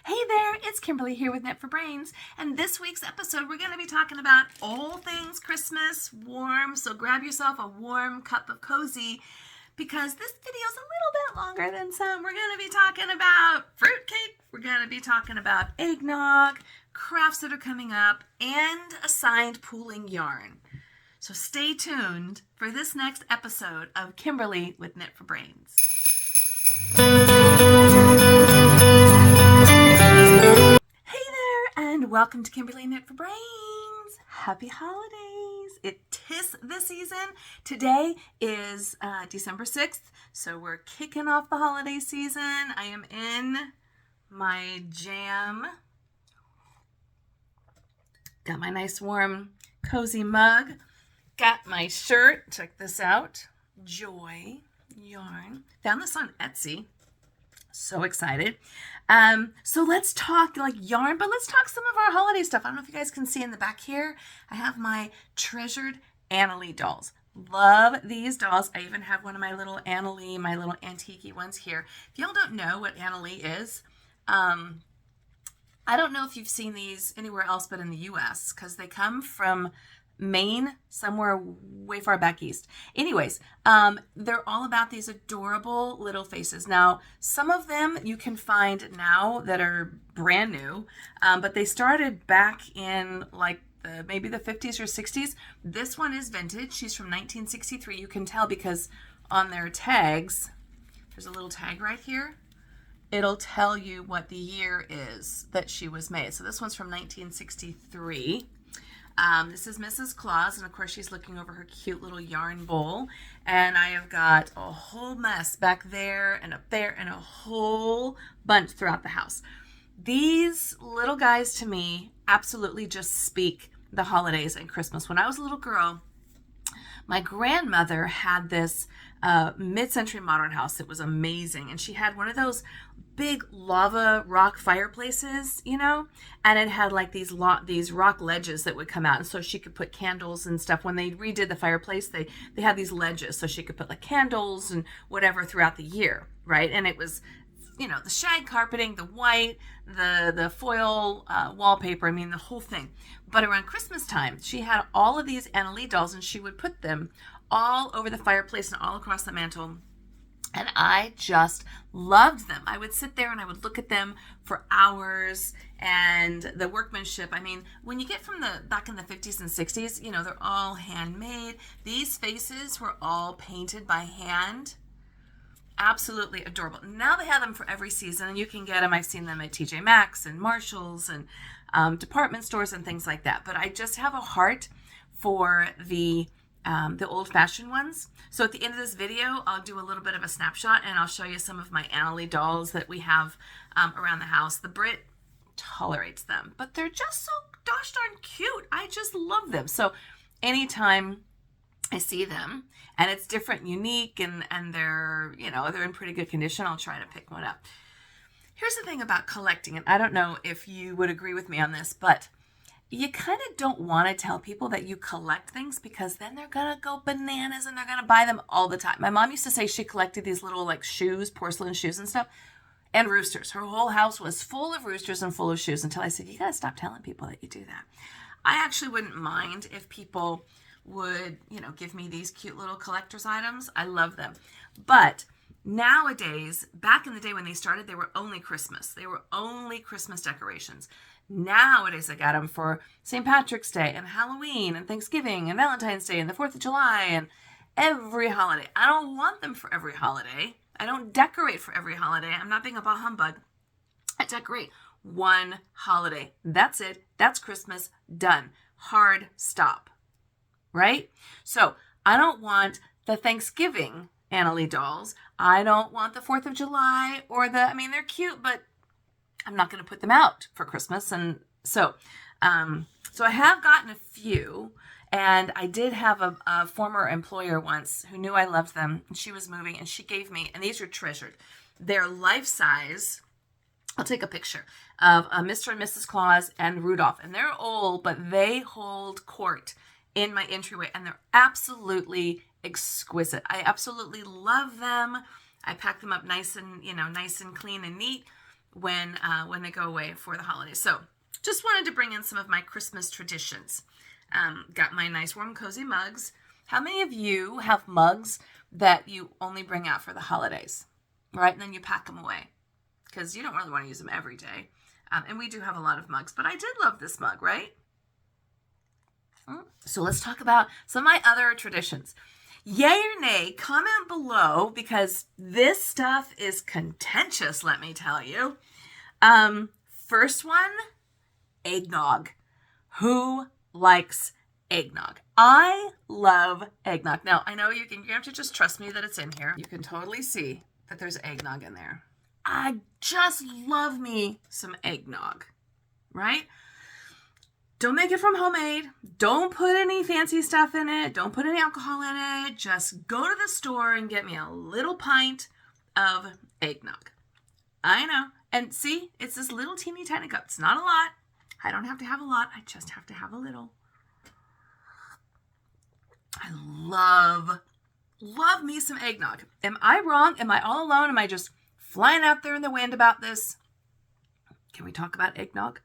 Hey there, it's Kimberly here with Knit for Brains, and this week's episode we're going to be talking about all things Christmas, warm, so grab yourself a warm cup of cozy because this video is a little bit longer than some. We're going to be talking about fruitcake, we're going to be talking about eggnog, crafts that are coming up, and assigned pooling yarn. So stay tuned for this next episode of Kimberly with Knit for Brains. And welcome to Kimberly Knit for Brains. Happy holidays. It is the season. Today is December 6th, so we're kicking off the holiday season. I am in my jam. Got my nice warm cozy mug. Got my shirt. Check this out. Joy yarn. Found this on Etsy. So excited. So let's talk like yarn, but let's talk some of our holiday stuff. I don't know if you guys can see in the back here. I have my treasured Annalie dolls. Love these dolls. I even have one of my little Annalie, my little antique ones here. If y'all don't know what Annalie is, I don't know if you've seen these anywhere else but in the US because they come from Maine, somewhere way far back east. Anyways, they're all about these adorable little faces. Now, some of them you can find now that are brand new, but they started back in like maybe the 50s or 60s. This one is vintage. She's from 1963. You can tell because on their tags, there's a little tag right here. It'll tell you what the year is that she was made. So this one's from 1963. This is Mrs. Claus, and of course she's looking over her cute little yarn bowl, and I have got a whole mess back there and up there and a whole bunch throughout the house. These little guys to me absolutely just speak the holidays and Christmas. When I was a little girl, my grandmother had this mid-century modern house. It was amazing, and she had one of those big lava rock fireplaces, you know, and it had like these rock ledges that would come out, and so she could put candles and stuff. When they redid the fireplace, they had these ledges so she could put like candles and whatever throughout the year, right? And it was, you know, the shag carpeting, the white, the foil wallpaper, I mean the whole thing. But around Christmas time, she had all of these Annalie dolls, and she would put them all over the fireplace and all across the mantle. And I just loved them. I would sit there and I would look at them for hours, and the workmanship. I mean, when you get from back in the 50s and 60s, you know, they're all handmade. These faces were all painted by hand. Absolutely adorable. Now they have them for every season, and you can get them. I've seen them at TJ Maxx and Marshall's and department stores and things like that. But I just have a heart for the old-fashioned ones. So at the end of this video, I'll do a little bit of a snapshot, and I'll show you some of my Annalie dolls that we have around the house. The Brit tolerates them, but they're just so gosh darn cute. I just love them. So anytime I see them and it's different, unique, and they're, you know, they're in pretty good condition, I'll try to pick one up. Here's the thing about collecting, and I don't know if you would agree with me on this, but you kind of don't want to tell people that you collect things because then they're going to go bananas and they're going to buy them all the time. My mom used to say she collected these little like shoes, porcelain shoes and stuff, and roosters. Her whole house was full of roosters and full of shoes until I said, you got to stop telling people that you do that. I actually wouldn't mind if people would, you know, give me these cute little collector's items. I love them. But nowadays, back in the day when they started, they were only Christmas. They were only Christmas decorations. Nowadays, I got them for St. Patrick's Day and Halloween and Thanksgiving and Valentine's Day and the 4th of July and every holiday. I don't want them for every holiday. I don't decorate for every holiday. I'm not being a bah humbug. I decorate one holiday. That's it. That's Christmas. Done. Hard stop. Right? So I don't want the Thanksgiving Annalie dolls. I don't want the 4th of July or I mean, they're cute, but I'm not going to put them out for Christmas. And so I have gotten a few, and I did have a former employer once who knew I loved them, and she was moving, and she gave me, and these are treasured. They're life size. I'll take a picture of Mr. and Mrs. Claus and Rudolph, and they're old, but they hold court in my entryway, and they're absolutely exquisite. I absolutely love them. I pack them up nice and, nice and clean and neat. when they go away for the holidays. So just wanted to bring in some of my Christmas traditions. Got my nice warm cozy mugs. How many of you have mugs that you only bring out for the holidays, right? And then you pack them away because you don't really want to use them every day. And we do have a lot of mugs, but I did love this mug, right? So let's talk about some of my other traditions. Yay or nay, comment below because this stuff is contentious, let me tell you. First one, eggnog. Who likes eggnog? I love eggnog. Now, I know you have to just trust me that it's in here. You can totally see that there's eggnog in there. I just love me some eggnog, right? Don't make it from homemade. Don't put any fancy stuff in it. Don't put any alcohol in it. Just go to the store and get me a little pint of eggnog. I know. And see, it's this little teeny tiny cup. It's not a lot. I don't have to have a lot. I just have to have a little. I love me some eggnog. Am I wrong? Am I all alone? Am I just flying out there in the wind about this? Can we talk about eggnog?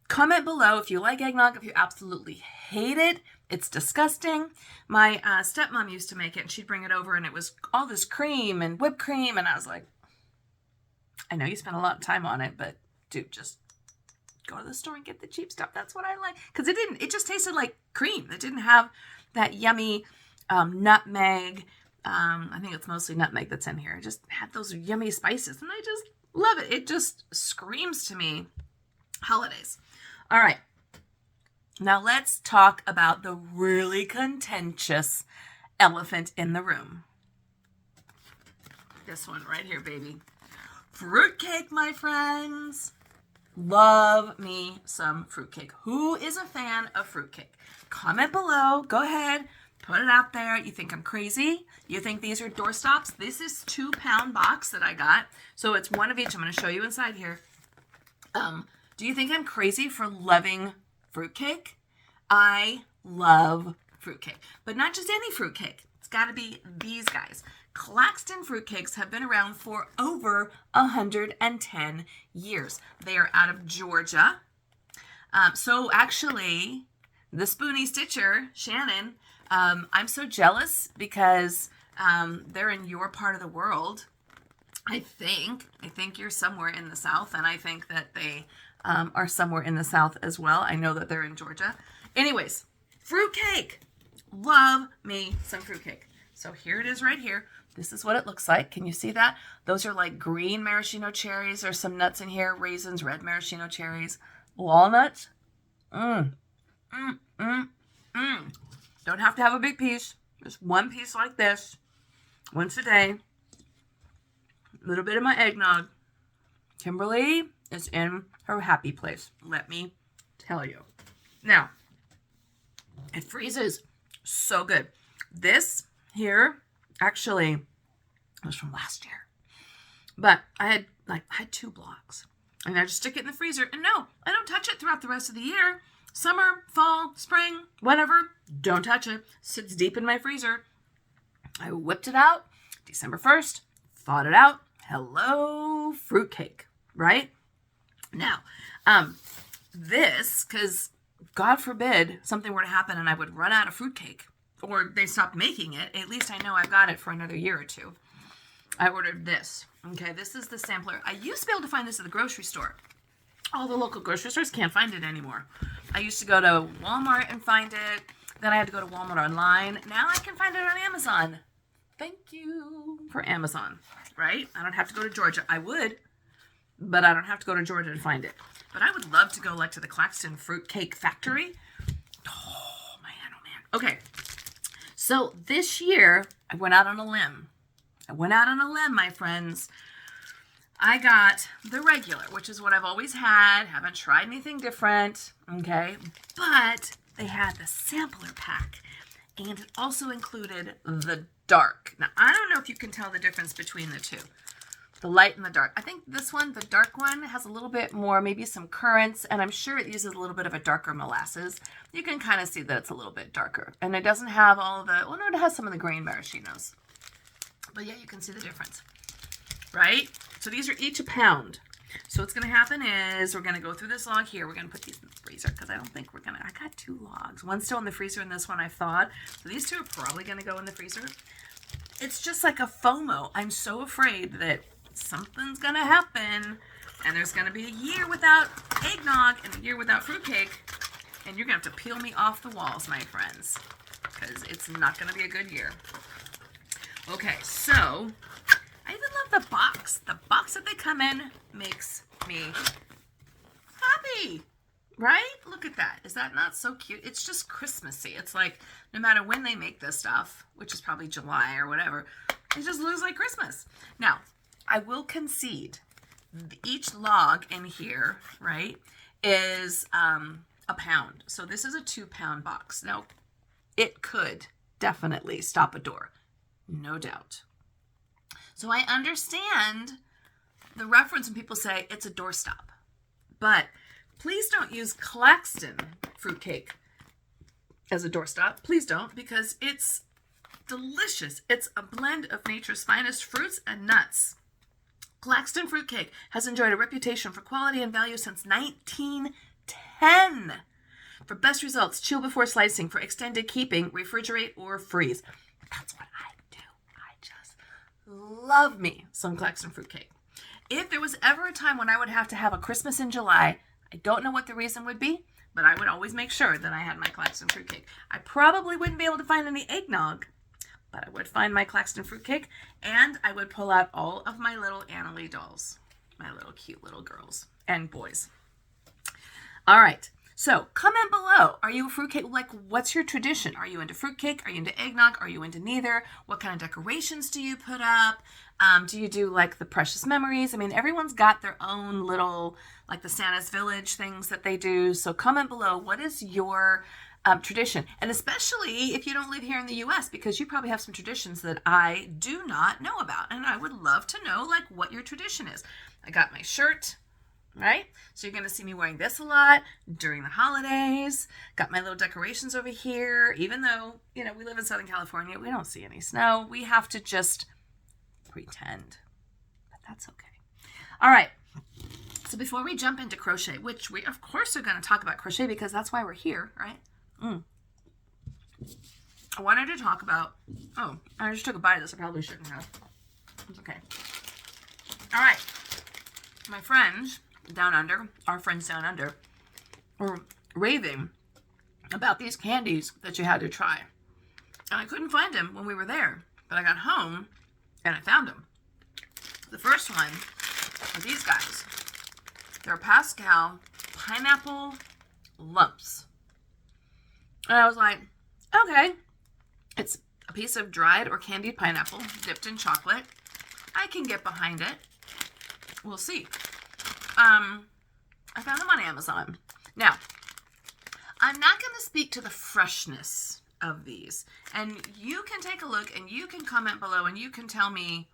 Comment below if you like eggnog, if you absolutely hate it. It's disgusting. My stepmom used to make it, and she'd bring it over, and it was all this cream and whipped cream, and I was like, I know you spent a lot of time on it, but dude, just go to the store and get the cheap stuff. That's what I like. Because it just tasted like cream. It didn't have that yummy nutmeg. I think it's mostly nutmeg that's in here. It just had those yummy spices, and I just love it. It just screams to me holidays. All right. Now let's talk about the really contentious elephant in the room. This one right here, baby. Fruitcake, my friends. Love me some fruitcake. Who is a fan of fruitcake? Comment below. Go ahead. Put it out there. You think I'm crazy? You think these are doorstops? This is 2-pound box that I got. So it's one of each. I'm going to show you inside here. Do you think I'm crazy for loving fruitcake? I love fruitcake. But not just any fruitcake. It's got to be these guys. Claxton fruitcakes have been around for over 110 years. They are out of Georgia. So actually, the Spoonie Stitcher, Shannon, I'm so jealous because they're in your part of the world. I think you're somewhere in the South, and I think that they are somewhere in the South as well. I know that they're in Georgia. Anyways, fruitcake. Love me some fruitcake. So here it is right here. This is what it looks like. Can you see that? Those are like green maraschino cherries. There's some nuts in here. Raisins, red maraschino cherries, walnuts. Don't have to have a big piece. Just one piece like this. Once a day. A little bit of my eggnog. Kimberly is in her happy place. Let me tell you. Now, it freezes so good. This here actually was from last year. But I had 2 blocks. And I just stick it in the freezer. And no, I don't touch it throughout the rest of the year. Summer, fall, spring, whatever. Don't touch it. Sits deep in my freezer. I whipped it out December 1st. Thawed it out. Hello, fruitcake, right? Now, this, because God forbid something were to happen and I would run out of fruitcake or they stopped making it, at least I know I've got it for another year or 2. I ordered this. Okay, this is the sampler. I used to be able to find this at the grocery store. All the local grocery stores can't find it anymore. I used to go to Walmart and find it. Then I had to go to Walmart online. Now I can find it on Amazon. Thank you for Amazon, right? I don't have to go to Georgia. I would, but I don't have to go to Georgia to find it. But I would love to go to the Claxton Fruitcake Factory. Oh, man. Okay, so this year, I went out on a limb. My friends. I got the regular, which is what I've always had. Haven't tried anything different, okay? But they had the sampler pack, and it also included the dark. Now, I don't know if you can tell the difference between the two, the light and the dark. I think this one, the dark one, has a little bit more, maybe some currants, and I'm sure it uses a little bit of a darker molasses. You can kind of see that it's a little bit darker, and it doesn't have all of the, well, no, it has some of the green maraschinos. But yeah, you can see the difference, right? So these are each a pound. So what's going to happen is we're going to go through this log here. We're going to put these in the freezer because I don't think we're going to, I got 2 logs. One's still in the freezer and this one I thawed. So these 2 are probably going to go in the freezer. It's just like a FOMO. I'm so afraid that something's going to happen and there's going to be a year without eggnog and a year without fruitcake. And you're going to have to peel me off the walls, my friends, because it's not going to be a good year. Okay, so I even love the box. The box that they come in makes me happy, right? Look at that. Is that not so cute? It's just Christmassy. It's like no matter when they make this stuff, which is probably July or whatever, it just looks like Christmas. Now, I will concede each log in here, right, is a pound. So this is a 2-pound box. Now, it could definitely stop a door, no doubt. So I understand the reference when people say it's a doorstop, but please don't use Claxton fruitcake as a doorstop. Please don't, because it's delicious. It's a blend of nature's finest fruits and nuts. Claxton fruitcake has enjoyed a reputation for quality and value since 1910. For best results, chill before slicing. For extended keeping, refrigerate or freeze. That's what I do. I just love me some Claxton fruitcake. If there was ever a time when I would have to have a Christmas in July, I don't know what the reason would be, but I would always make sure that I had my Claxton fruitcake. I probably wouldn't be able to find any eggnog, but I would find my Claxton fruitcake, and I would pull out all of my little Annalie dolls, my little cute little girls and boys. All right, so comment below. Are you a fruitcake? Like, what's your tradition? Are you into fruitcake? Are you into eggnog? Are you into neither? What kind of decorations do you put up? Do you do like the precious memories? I mean, everyone's got their own little, like the Santa's Village things that they do. So comment below, what is your tradition? And especially if you don't live here in the US, because you probably have some traditions that I do not know about. And I would love to know like what your tradition is. I got my shirt, right? So you're going to see me wearing this a lot during the holidays. Got my little decorations over here. Even though, you know, we live in Southern California, we don't see any snow. We have to just pretend, but that's okay. All right. So before we jump into crochet, which we of course are going to talk about crochet because that's why we're here, right? I wanted to talk about, oh, I just took a bite of this. I probably shouldn't have. It's okay. All right. My friends down under, our friends down under, were raving about these candies that you had to try. And I couldn't find them when we were there, but I got home and I found them. The first one are these guys. They're Pascal pineapple lumps. And I was like, okay, it's a piece of dried or candied pineapple dipped in chocolate. I can get behind it. We'll see. I found them on Amazon. Now, I'm not going to speak to the freshness of these. And you can take a look and you can comment below and you can tell me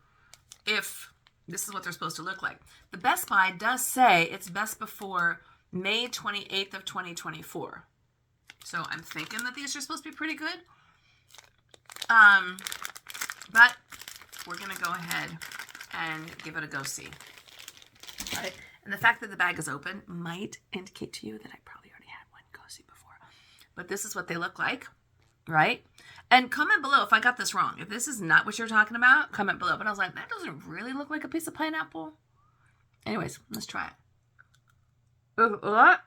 if this is what they're supposed to look like. The Best Buy does say it's best before May 28th of 2024. So I'm thinking that these are supposed to be pretty good. But we're going to go ahead and give it a go-see. All right. And the fact that the bag is open might indicate to you that I probably already had one go-see before. But this is what they look like, right? And comment below if I got this wrong. If this is not what you're talking about, comment below. But I was like, that doesn't really look like a piece of pineapple. Anyways, let's try it.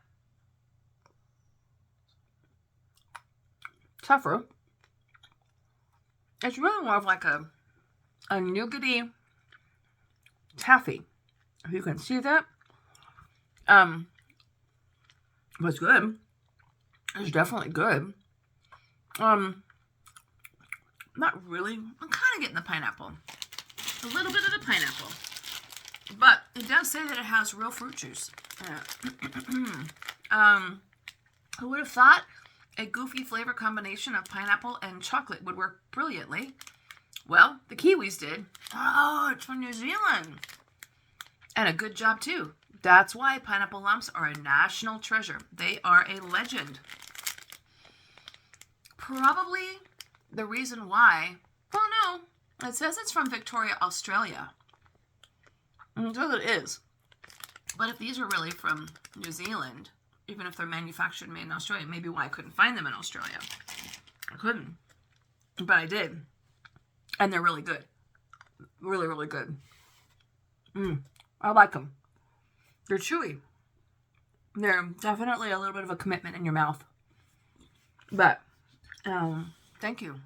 Tougher. It's really more of like a nougaty taffy. If you can see that. It's good. It's definitely good. Not really. I'm kind of getting the pineapple. A little bit of the pineapple. But it does say that it has real fruit juice. Who would have thought a goofy flavor combination of pineapple and chocolate would work brilliantly? Well, the Kiwis did. Oh, it's from New Zealand. And a good job, too. That's why pineapple lumps are a national treasure. They are a legend. Probably the reason why, well, no. It says it's from Victoria, Australia. And so it is. But if these are really from New Zealand, even if they're manufactured made in Australia, maybe why I couldn't find them in Australia. I couldn't, but I did. And they're really good. Really, really good. I like them. They're chewy. They're definitely a little bit of a commitment in your mouth. But, thank you.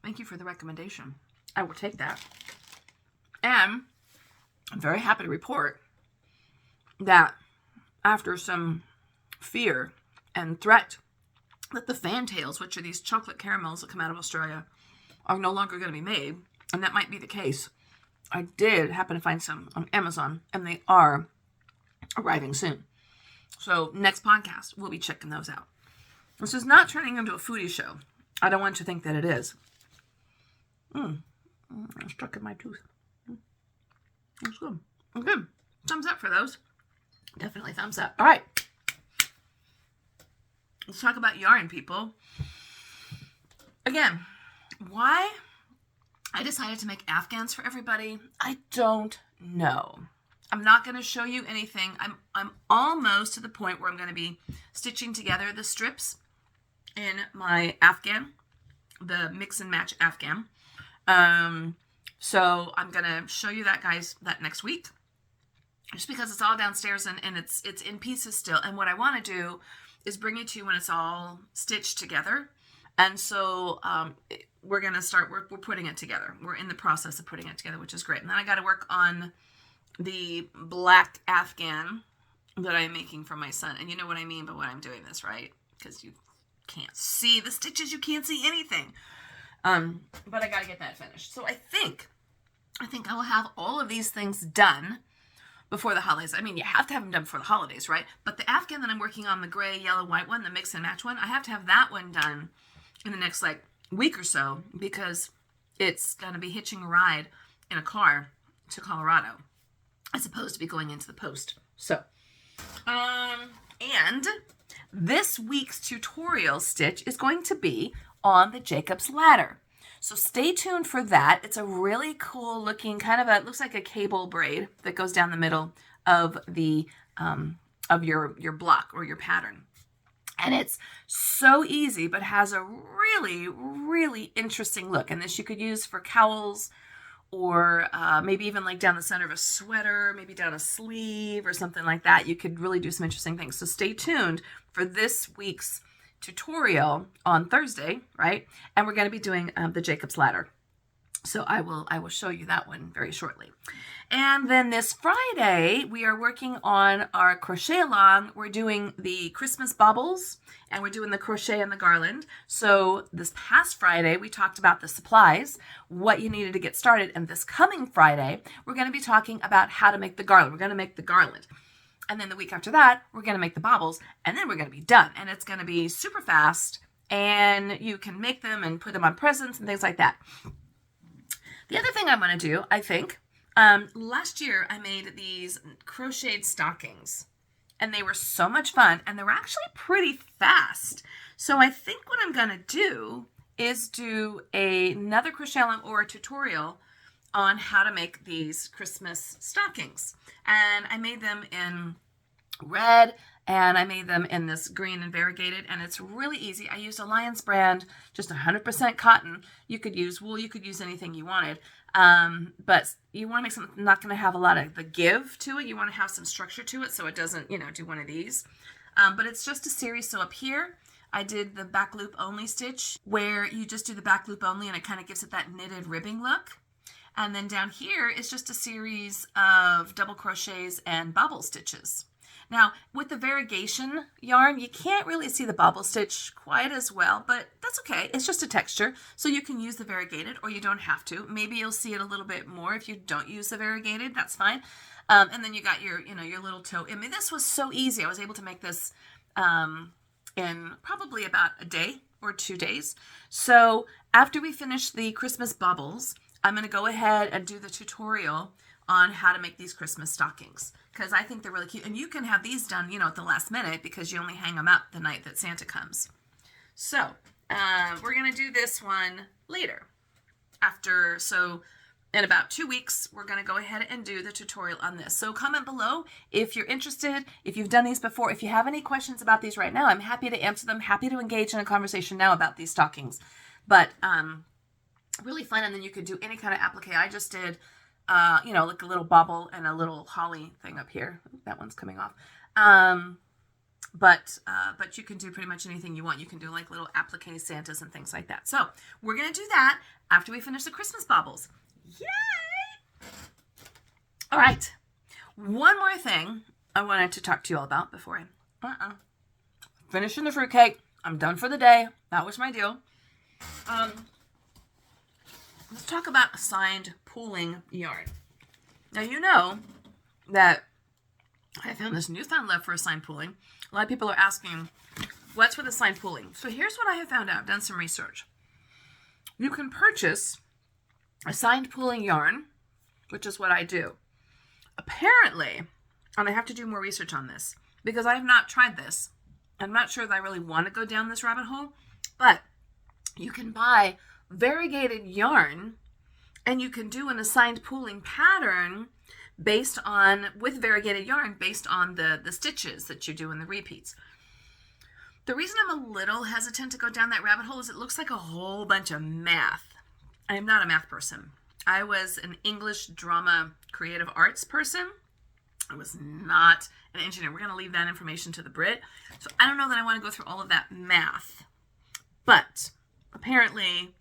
Thank you for the recommendation. I will take that. And I'm very happy to report that after some fear and threat that the fantails, which are these chocolate caramels that come out of Australia, are no longer going to be made, and that might be the case. I did happen to find some on Amazon, and they are arriving soon. So next podcast, we'll be checking those out. This is not turning into a foodie show. I don't want you to think that it is. I'm stuck in my tooth. That's good. Good. Thumbs up for those. Definitely thumbs up. All right. Let's talk about yarn, people. Again, why I decided to make Afghans for everybody, I don't know. I'm not going to show you anything. I'm almost to the point where I'm going to be stitching together the strips in my Afghan, the mix and match Afghan. So I'm going to show you that, guys, that next week. Just because it's all downstairs and it's in pieces still. And what I want to do is bring it to you when it's all stitched together. And so we're going to start, we're putting it together. We're in the process of putting it together, which is great. And then I got to work on the black Afghan that I'm making for my son. And you know what I mean by what I'm doing this, right? Because you can't see the stitches. You can't see anything. But I got to get that finished. So I think I will have all of these things done before the holidays. I mean, you have to have them done before the holidays, right? But the Afghan that I'm working on, the gray, yellow, white one, the mix and match one, I have to have that one done in the next week or so, because it's going to be hitching a ride in a car to Colorado as opposed to be going into the post. So, and this week's tutorial stitch is going to be on the Jacob's ladder. So stay tuned for that. It's a really cool looking it looks like a cable braid that goes down the middle of the of your block or your pattern. And it's so easy, but has a really, really interesting look. And this you could use for cowls or maybe even down the center of a sweater, maybe down a sleeve or something like that. You could really do some interesting things. So stay tuned for this week's tutorial on Thursday, right? And we're going to be doing the Jacob's ladder. So I will show you that one very shortly. And then this Friday, we are working on our crochet along. We're doing the Christmas baubles and we're doing the crochet and the garland. So this past Friday, we talked about the supplies, what you needed to get started. And this coming Friday, we're going to be talking about how to make the garland. We're going to make the garland. And then the week after that, we're going to make the baubles, and then we're going to be done. And it's going to be super fast, and you can make them and put them on presents and things like that. The other thing I'm going to do, I think, last year I made these crocheted stockings, and they were so much fun, and they were actually pretty fast. So I think what I'm going to do is do another crochet along or a tutorial on how to make these Christmas stockings. And I made them in red and I made them in this green and variegated, and it's really easy. I used Alliance brand, just 100% cotton. You could use wool, you could use anything you wanted. But you want to make something not going to have a lot of the give to it. You want to have some structure to it so it doesn't, do one of these. But it's just a series. So up here, I did the back loop only stitch where you just do the back loop only and it kind of gives it that knitted ribbing look. And then down here is just a series of double crochets and bobble stitches. Now, with the variegation yarn, you can't really see the bobble stitch quite as well, but that's okay. It's just a texture, so you can use the variegated or you don't have to. Maybe you'll see it a little bit more if you don't use the variegated. That's fine. And then you got your little toe. I mean, this was so easy. I was able to make this in probably about a day or 2 days. So after we finish the Christmas bubbles, I'm going to go ahead and do the tutorial on how to make these Christmas stockings because I think they're really cute. And you can have these done, at the last minute because you only hang them up the night that Santa comes. So we're going to do this one later. in about 2 weeks, we're going to go ahead and do the tutorial on this. So comment below if you're interested, if you've done these before, if you have any questions about these right now. I'm happy to answer them, happy to engage in a conversation now about these stockings. But really fun, and then you could do any kind of applique. I just did, you know, like a little bobble and a little holly thing up here. That one's coming off. But you can do pretty much anything you want. You can do like little applique Santas and things like that. So we're going to do that after we finish the Christmas baubles. Yay! All right. One more thing I wanted to talk to you all about before I finishing the fruitcake. I'm done for the day. That was my deal. Let's talk about assigned pooling yarn. Now, you know that I found this newfound love for assigned pooling. A lot of people are asking, what's with assigned pooling? So here's what I have found out. I've done some research. You can purchase assigned pooling yarn, which is what I do. Apparently, and I have to do more research on this because I have not tried this. I'm not sure that I really want to go down this rabbit hole, but you can buy variegated yarn and you can do an assigned pooling pattern with variegated yarn based on the stitches that you do in the repeats. The reason I'm a little hesitant to go down that rabbit hole is it looks like a whole bunch of math. I am not a math person. I was an English drama creative arts person. I was not an engineer. We're going to leave that information to the Brit. So I don't know that I want to go through all of that math. But apparently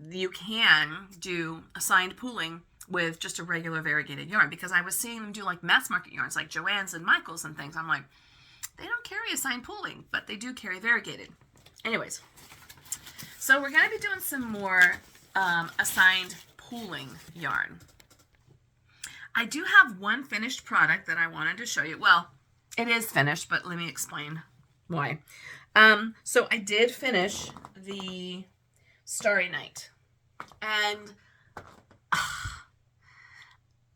you can do assigned pooling with just a regular variegated yarn, because I was seeing them do like mass market yarns like Joann's and Michael's and things. I'm like, they don't carry assigned pooling, but they do carry variegated. Anyways, so we're going to be doing some more assigned pooling yarn. I do have one finished product that I wanted to show you. Well, it is finished, but let me explain why. So I did finish the Starry Night, and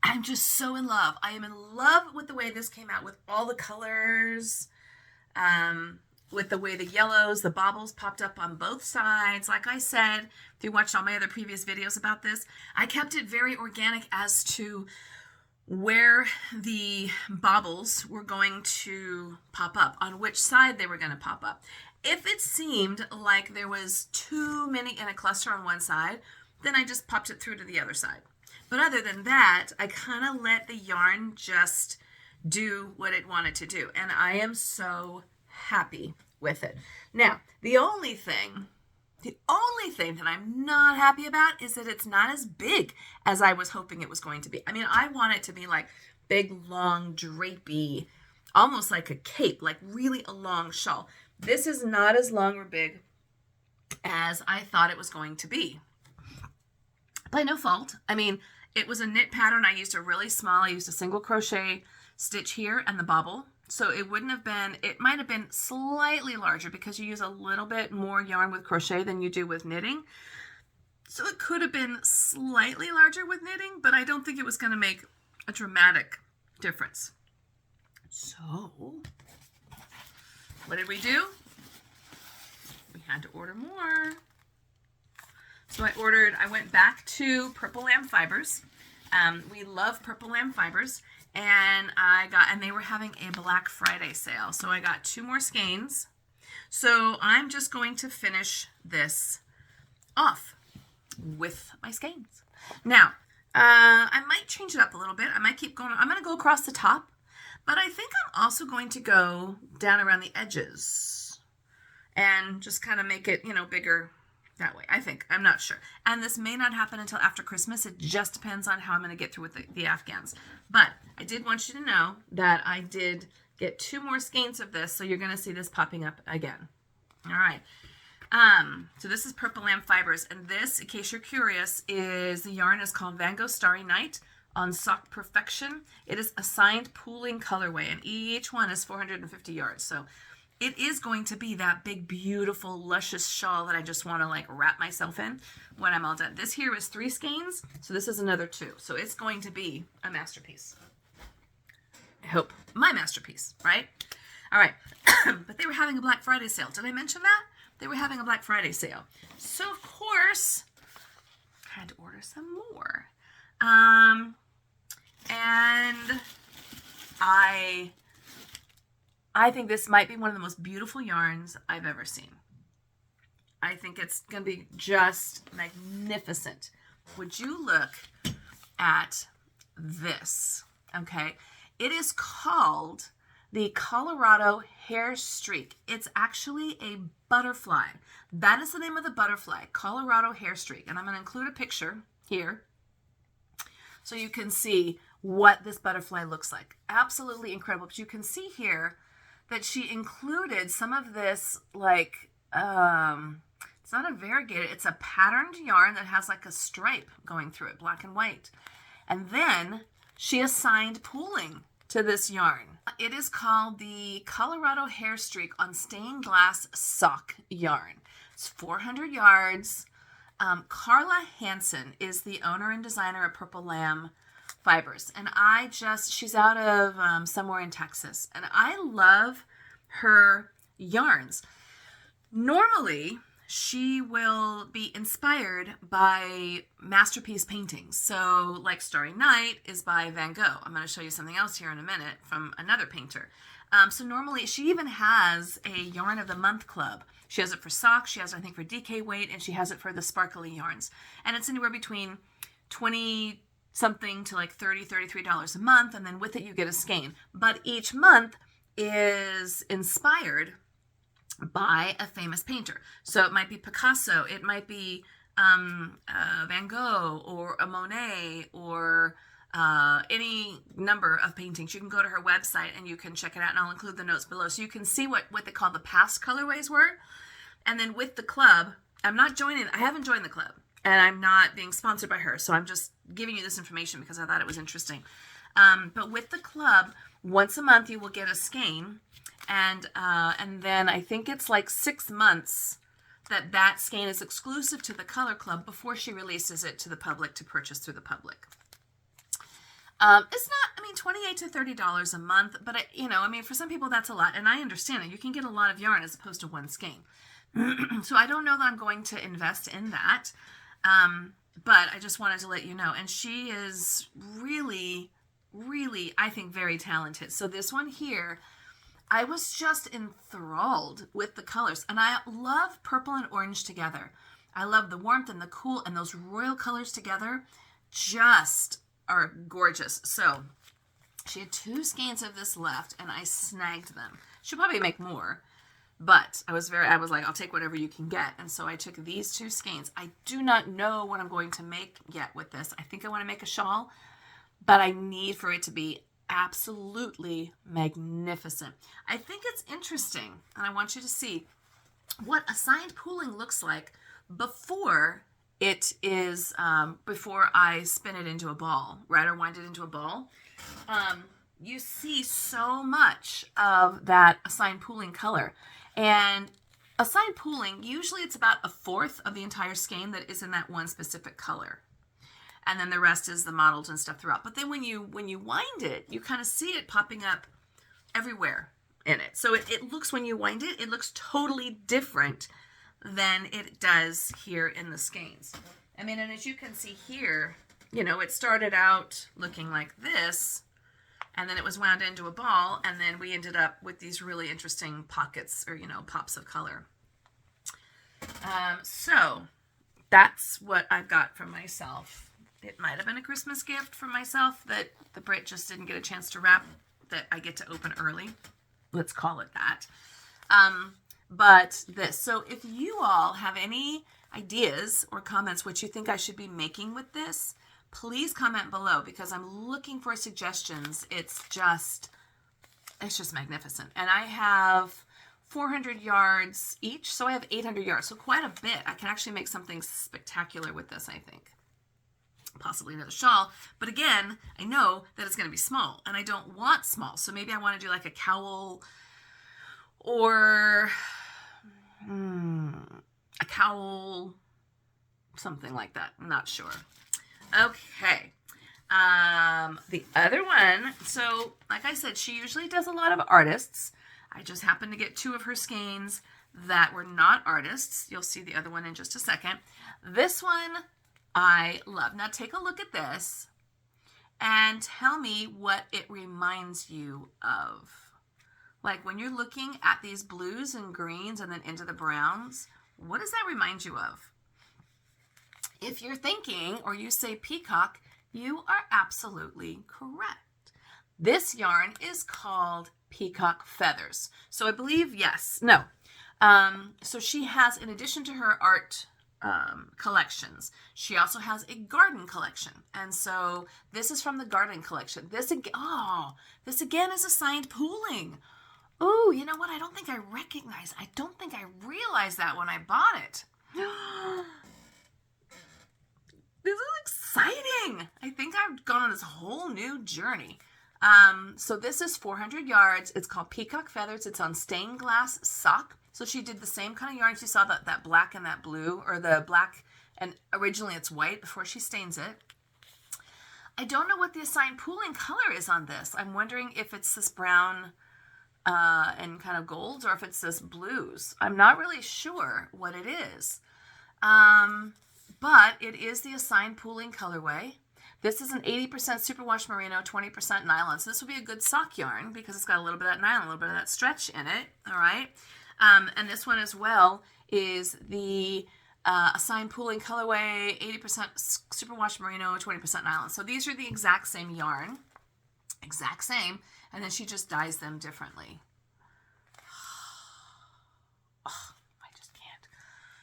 I'm just so in love. I am in love with the way this came out, with all the colors, with the way the yellows, the baubles popped up on both sides. Like I said, if you watched all my other previous videos about this, I kept it very organic as to where the baubles were going to pop up, on which side they were going to pop up. If it seemed like there was too many in a cluster on one side, then I just popped it through to the other side. But other than that, I kind of let the yarn just do what it wanted to do. And I am so happy with it. Now, the only thing that I'm not happy about is that it's not as big as I was hoping it was going to be. I mean, I want it to be like big, long, drapey, almost like a cape, like really a long shawl. This is not as long or big as I thought it was going to be. By no fault. I mean, it was a knit pattern. I used a single crochet stitch here and the bobble. So it might have been slightly larger because you use a little bit more yarn with crochet than you do with knitting. So it could have been slightly larger with knitting, but I don't think it was going to make a dramatic difference. So what did we do? We had to order more. So I went back to Purple Lamb Fibers. We love Purple Lamb Fibers. And they were having a Black Friday sale. So I got 2 more skeins. So I'm just going to finish this off with my skeins. Now, I might change it up a little bit. I might keep going. I'm going to go across the top. But I think I'm also going to go down around the edges and just kind of make it, bigger that way. I think. I'm not sure. And this may not happen until after Christmas. It just depends on how I'm going to get through with the Afghans. But I did want you to know that I did get 2 more skeins of this, so you're going to see this popping up again. All right. So this is Purple Lamb Fibers, and this, in case you're curious, the yarn is called Van Gogh Starry Night on Sock Perfection. It is assigned pooling colorway, and each one is 450 yards. So it is going to be that big, beautiful, luscious shawl that I just want to wrap myself in when I'm all done. This here is 3 skeins, so this is another 2. So it's going to be a masterpiece. I hope. My masterpiece, right? All right. But they were having a Black Friday sale. Did I mention that? They were having a Black Friday sale. So, of course, I had to order some more. And I think this might be one of the most beautiful yarns I've ever seen. I think it's going to be just magnificent. Would you look at this? Okay. It is called the Colorado Hair Streak. It's actually a butterfly. That is the name of the butterfly, Colorado Hair Streak. And I'm going to include a picture here so you can see what this butterfly looks like. Absolutely incredible. But you can see here that she included some of this, like, it's not a variegated, it's a patterned yarn that has like a stripe going through it, black and white. And then she assigned pooling to this yarn. It is called the Colorado Hair Streak on stained glass sock yarn. It's 400 yards. Carla Hansen is the owner and designer of Purple Lamb Fibers. And she's out of somewhere in Texas. And I love her yarns. Normally, she will be inspired by masterpiece paintings. So like Starry Night is by Van Gogh. I'm going to show you something else here in a minute from another painter. So normally she even has a Yarn of the Month club. She has it for socks, she has it I think for DK weight, and she has it for the sparkly yarns. And it's anywhere between 20 something to like $30, $33 a month, and then with it you get a skein. But each month is inspired by a famous painter. So it might be Picasso, it might be Van Gogh or a Monet or any number of paintings. You can go to her website and you can check it out, and I'll include the notes below so you can see what they call the past colorways were. And then with the club, I haven't joined the club, and I'm not being sponsored by her, so I'm just giving you this information because I thought it was interesting. But with the club, once a month you will get a skein, and then I think it's like 6 months that skein is exclusive to the Color Club before she releases it to the public to purchase through the public. It's not, $28 to $30 a month, but for some people that's a lot, and I understand it. You can get a lot of yarn as opposed to one skein. So I don't know that I'm going to invest in that, but I just wanted to let you know. And she is really, really, I think, very talented. So this one here, I was just enthralled with the colors, and I love purple and orange together. I love the warmth and the cool, and those royal colors together just are gorgeous. So she had 2 skeins of this left, and I snagged them. She'll probably make more, but I was like, I'll take whatever you can get. And so I took these 2 skeins. I do not know what I'm going to make yet with this. I think I want to make a shawl, but I need for it to be absolutely magnificent. I think it's interesting, and I want you to see what assigned pooling looks like before it is, before I spin it into a ball, right, or wind it into a ball. You see so much of that assigned pooling color. And assigned pooling, usually it's about 1/4 of the entire skein that is in that one specific color. And then the rest is the mottled and stuff throughout. But then when you wind it, you kind of see it popping up everywhere in it. So it looks, when you wind it, it looks totally different than it does here in the skeins. And as you can see here, it started out looking like this, and then it was wound into a ball, and then we ended up with these really interesting pockets, or, pops of color. So that's what I've got from myself. It might have been a Christmas gift from myself that the Brit just didn't get a chance to wrap, that I get to open early. Let's call it that. But this. So if you all have any ideas or comments what you think I should be making with this, please comment below, because I'm looking for suggestions. It's just magnificent. And I have 400 yards each, so I have 800 yards. So quite a bit. I can actually make something spectacular with this, I think. Possibly another shawl, but again, I know that it's going to be small, and I don't want small, so maybe I want to do like a cowl, or a cowl, something like that. I'm not sure. Okay, the other one, so like I said, she usually does a lot of artists. I just happened to get 2 of her skeins that were not artists. You'll see the other one in just a second. This one I love. Now take a look at this and tell me what it reminds you of. Like when you're looking at these blues and greens and then into the browns, what does that remind you of? If you're thinking or you say peacock, you are absolutely correct. This yarn is called peacock feathers. So I believe, yes, no. So she has, in addition to her art collections, she also has a garden collection. And so this is from the garden collection. This again is assigned pooling. Oh, you know what? I don't think I realized that when I bought it. This is exciting. I think I've gone on this whole new journey. So this is 400 yards. It's called Peacock Feathers. It's on stained glass sock. So she did the same kind of yarn. She saw that black and that blue, or the black, and originally it's white before she stains it. I don't know what the assigned pooling color is on this. I'm wondering if it's this brown and kind of golds, or if it's this blues. I'm not really sure what it is. But it is the assigned pooling colorway. This is an 80% superwash merino, 20% nylon. So this will be a good sock yarn because it's got a little bit of that nylon, a little bit of that stretch in it. All right. And this one as well is the assigned pooling colorway, 80% superwash merino, 20% nylon. So these are the exact same yarn, exact same. And then she just dyes them differently.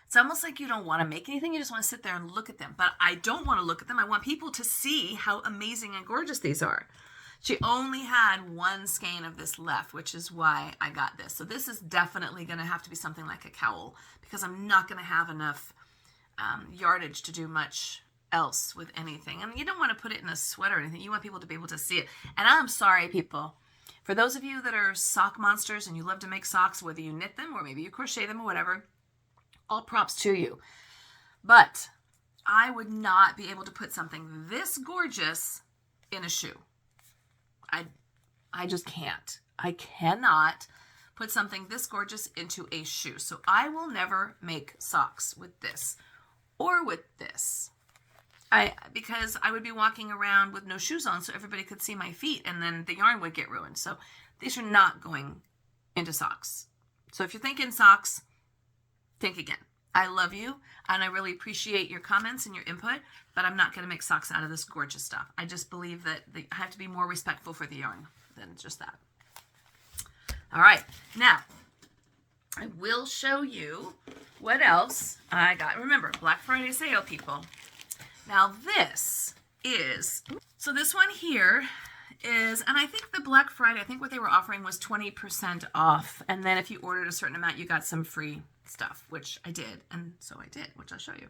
It's almost like you don't want to make anything. You just want to sit there and look at them. But I don't want to look at them. I want people to see how amazing and gorgeous these are. She only had one skein of this left, which is why I got this. So this is definitely going to have to be something like a cowl because I'm not going to have enough yardage to do much else with anything. And you don't want to put it in a sweater or anything. You want people to be able to see it. And I'm sorry, people. For those of you that are sock monsters and you love to make socks, whether you knit them or maybe you crochet them or whatever, all props to you. But I would not be able to put something this gorgeous in a shoe. I just can't. I cannot put something this gorgeous into a shoe. So I will never make socks with this or with this. Because I would be walking around with no shoes on so everybody could see my feet and then the yarn would get ruined. So these are not going into socks. So if you're thinking socks, think again. I love you and I really appreciate your comments and your input, but I'm not going to make socks out of this gorgeous stuff. I just believe that I have to be more respectful for the yarn than just that. All right, now I will show you what else I got. Remember, Black Friday sale, people. Now this is, so this one here is, and I think the Black Friday, I think what they were offering was 20% off. And then if you ordered a certain amount, you got some free stuff, which I did. And so I did, which I'll show you.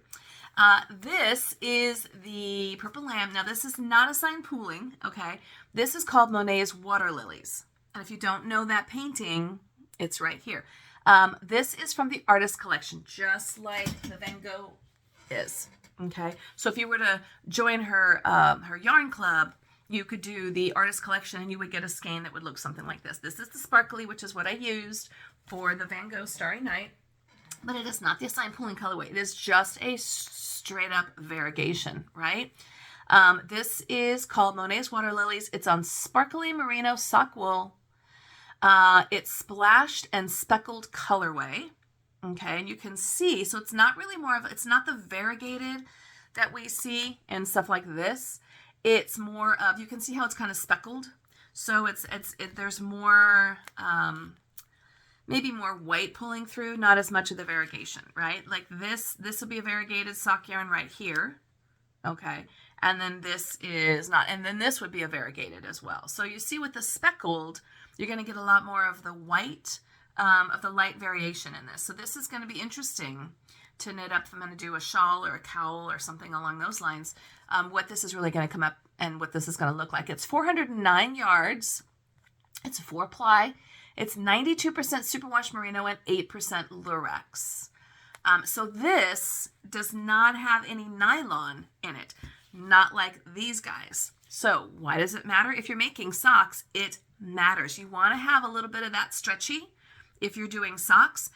This is the Purple Lamb. Now this is not assigned pooling, okay? This is called Monet's Water Lilies. And if you don't know that painting, it's right here. This is from the artist collection, just like the Van Gogh is, okay? So if you were to join her, her yarn club, you could do the artist collection and you would get a skein that would look something like this. This is the sparkly, which is what I used for the Van Gogh Starry Night. But it is not the assigned pooling colorway. It is just a straight up variegation, right? This is called Monet's Water Lilies. It's on sparkly merino sock wool. It's splashed and speckled colorway. Okay, and you can see, so it's not really more of, it's not the variegated that we see and stuff like this. It's more of, you can see how it's kind of speckled. So there's more, maybe more white pulling through, not as much of the variegation, right? Like this will be a variegated sock yarn right here, okay? And then this is not, and then this would be a variegated as well. So you see with the speckled, you're gonna get a lot more of the white, of the light variation in this. So this is gonna be interesting to knit up if I'm gonna do a shawl or a cowl or something along those lines, what this is really gonna come up and what this is gonna look like. It's 409 yards, it's 4-ply, it's 92% superwash merino and 8% lurex. So this does not have any nylon in it, not like these guys. So why does it matter? If you're making socks, it matters. You want to have a little bit of that stretchy if you're doing socks.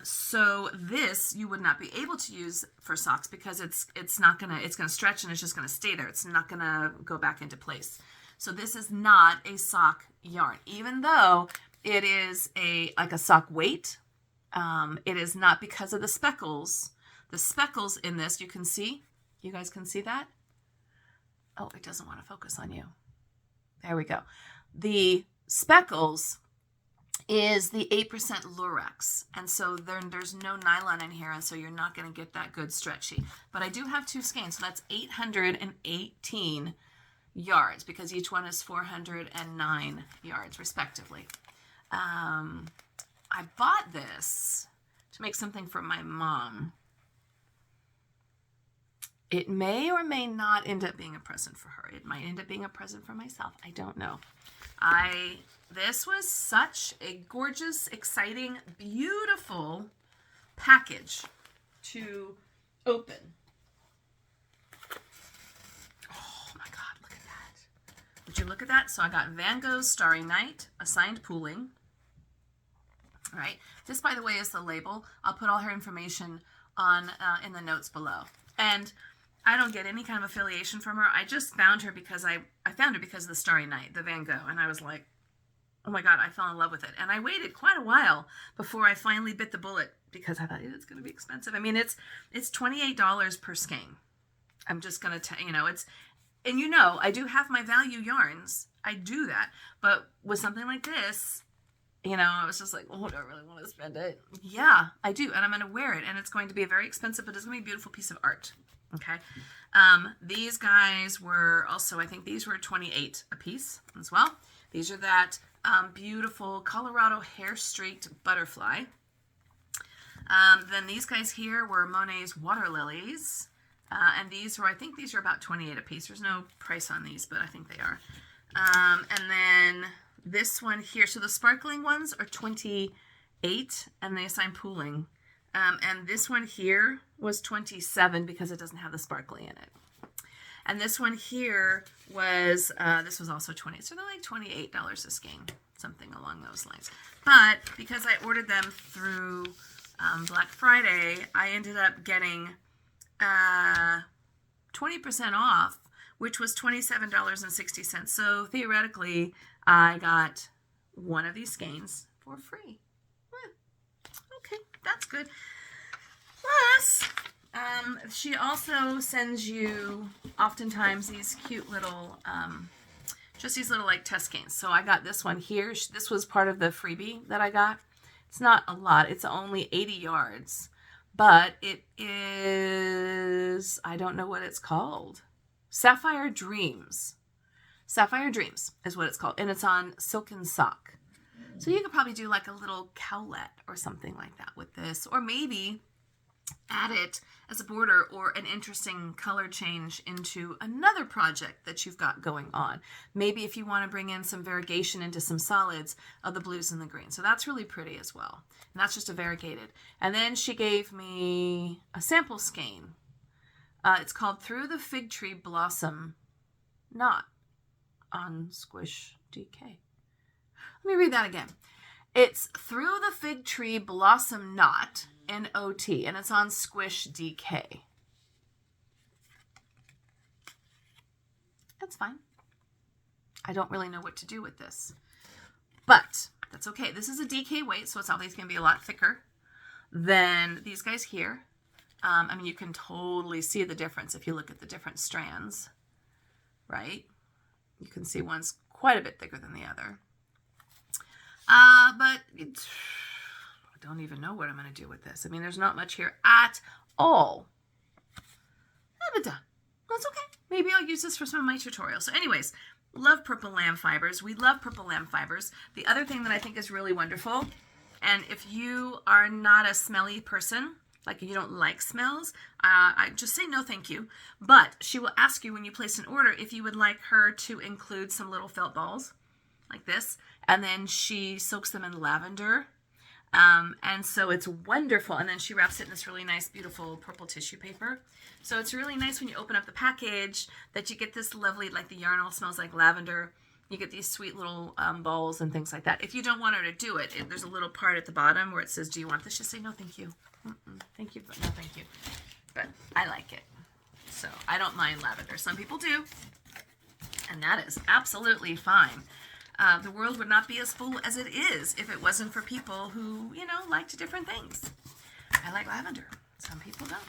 So this you would not be able to use for socks because it's gonna stretch and it's just gonna stay there. It's not gonna go back into place. So this is not a sock yarn, even though it is like a sock weight. It is not, because of the speckles. The speckles in this, you can see. You guys can see that? Oh, it doesn't want to focus on you. There we go. The speckles is the 8% Lurex. And so there's no nylon in here, and so you're not going to get that good stretchy. But I do have 2 skeins, so that's 818 yards, because each one is 409 yards, respectively. I bought this to make something for my mom. It may or may not end up being a present for her. It might end up being a present for myself. I don't know. This was such a gorgeous, exciting, beautiful package to open. Oh my God, look at that. Would you look at that? So I got Van Gogh's Starry Night, assigned pooling. All right. This, by the way, is the label. I'll put all her information on in the notes below. And I don't get any kind of affiliation from her. I just found her because I found her because of the Starry Night, the Van Gogh. And I was like, oh my God, I fell in love with it. And I waited quite a while before I finally bit the bullet, because I thought it's going to be expensive. I mean, it's $28 per skein. I'm just going to tell you, and I do have my value yarns. I do that. But with something like this, I was just like, oh, do I really want to spend it? Yeah, I do. And I'm going to wear it. And it's going to be very expensive, but it's going to be a beautiful piece of art. Okay. These guys were also, I think these were 28 a piece as well. These are that beautiful Colorado hair streaked butterfly. Then these guys here were Monet's water lilies. And I think these are about 28 a piece. There's no price on these, but I think they are. And then this one here, so the sparkling ones are 28, and they assign pooling. And this one here was 27 because it doesn't have the sparkly in it. And this one here was, this was also 20. So they're like $28 a skein, something along those lines. But because I ordered them through Black Friday, I ended up getting 20% off, which was $27.60. So theoretically, I got one of these skeins for free. Okay, that's good. Plus, she also sends you oftentimes these cute little, just these little like test skeins. So I got this one here. This was part of the freebie that I got. It's not a lot. It's only 80 yards, but it is, I don't know what it's called. Sapphire Dreams. Sapphire Dreams is what it's called. And it's on silken sock. So you could probably do like a little cowlet or something like that with this. Or maybe add it as a border or an interesting color change into another project that you've got going on. Maybe if you want to bring in some variegation into some solids of the blues and the greens. So that's really pretty as well. And that's just a variegated. And then she gave me a sample skein. It's called Through the Fig Tree Blossom Knot on Squish DK. Let me read that again. It's Through the Fig Tree Blossom Knot, N-O-T, and it's on Squish DK. That's fine. I don't really know what to do with this, but that's okay. This is a DK weight, so it's obviously going to be a lot thicker than these guys here. I mean, you can totally see the difference if you look at the different strands, right? You can see one's quite a bit thicker than the other. But I don't even know what I'm going to do with this. I mean, there's not much here at all. But that's okay. Maybe I'll use this for some of my tutorials. So anyways, love purple lamb fibers. We love purple lamb fibers. The other thing that I think is really wonderful, and if you are not a smelly person, like you don't like smells, I just say no thank you. But she will ask you when you place an order if you would like her to include some little felt balls like this. And then she soaks them in lavender. And so it's wonderful. And then she wraps it in this really nice, beautiful purple tissue paper. So it's really nice when you open up the package that you get this lovely, like the yarn all smells like lavender. You get these sweet little balls and things like that. If you don't want her to do it, there's a little part at the bottom where it says, do you want this? Just say, no, thank you. Thank you, but no, thank you. But I like it. So I don't mind lavender. Some people do. And that is absolutely fine. The world would not be as full as it is if it wasn't for people who, you know, liked different things. I like lavender. Some people don't.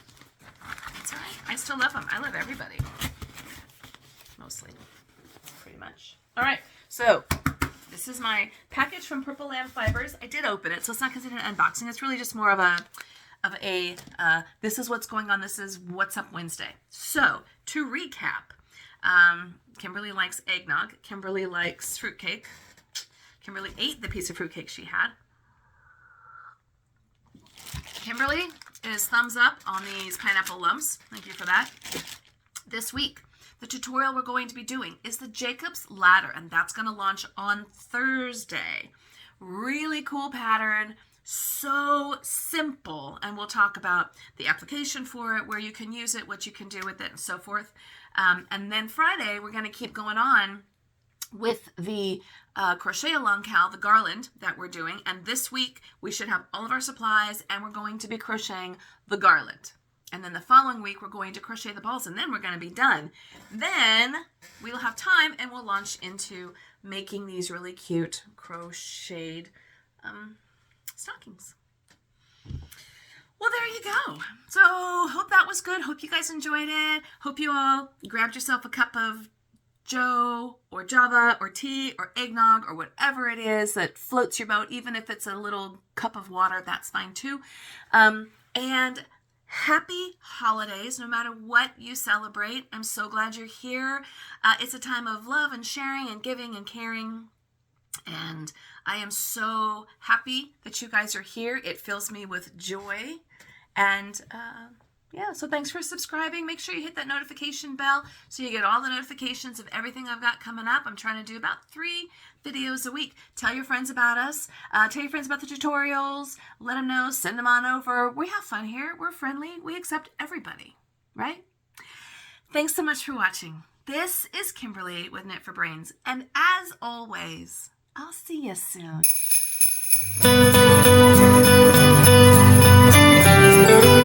It's all right. I still love them. I love everybody. Mostly. Pretty much. All right. So this is my package from Purple Lamb Fibers. I did open it, so it's not considered an unboxing. It's really just more of a this is what's going on. This is What's Up Wednesday. So to recap, Kimberly likes eggnog. Kimberly likes fruitcake. Kimberly ate the piece of fruitcake she had. Kimberly is thumbs up on these pineapple lumps. Thank you for that. This week, the tutorial we're going to be doing is the Jacob's Ladder, and that's going to launch on Thursday. Really cool pattern. So simple, and we'll talk about the application for it, where you can use it, what you can do with it, and so forth. And then Friday, we're going to keep going on with the crochet along cal, the garland that we're doing. And this week, we should have all of our supplies, and we're going to be crocheting the garland. And then the following week, we're going to crochet the balls, and then we're going to be done. Then we'll have time, and we'll launch into making these really cute crocheted stockings. Well, there you go. So hope that was good. Hope you guys enjoyed it. Hope you all grabbed yourself a cup of Joe or Java or tea or eggnog or whatever it is that floats your boat. Even if it's a little cup of water, that's fine too. And happy holidays, no matter what you celebrate. I'm so glad you're here. It's a time of love and sharing and giving and caring. And I am so happy that you guys are here. It fills me with joy. And yeah, so thanks for subscribing. Make sure you hit that notification bell so you get all the notifications of everything I've got coming up. I'm trying to do about 3 videos a week. Tell your friends about us. Tell your friends about the tutorials. Let them know. Send them on over. We have fun here. We're friendly. We accept everybody, right? Thanks so much for watching. This is Kimberly with Knit for Brains. And as always, I'll see you soon.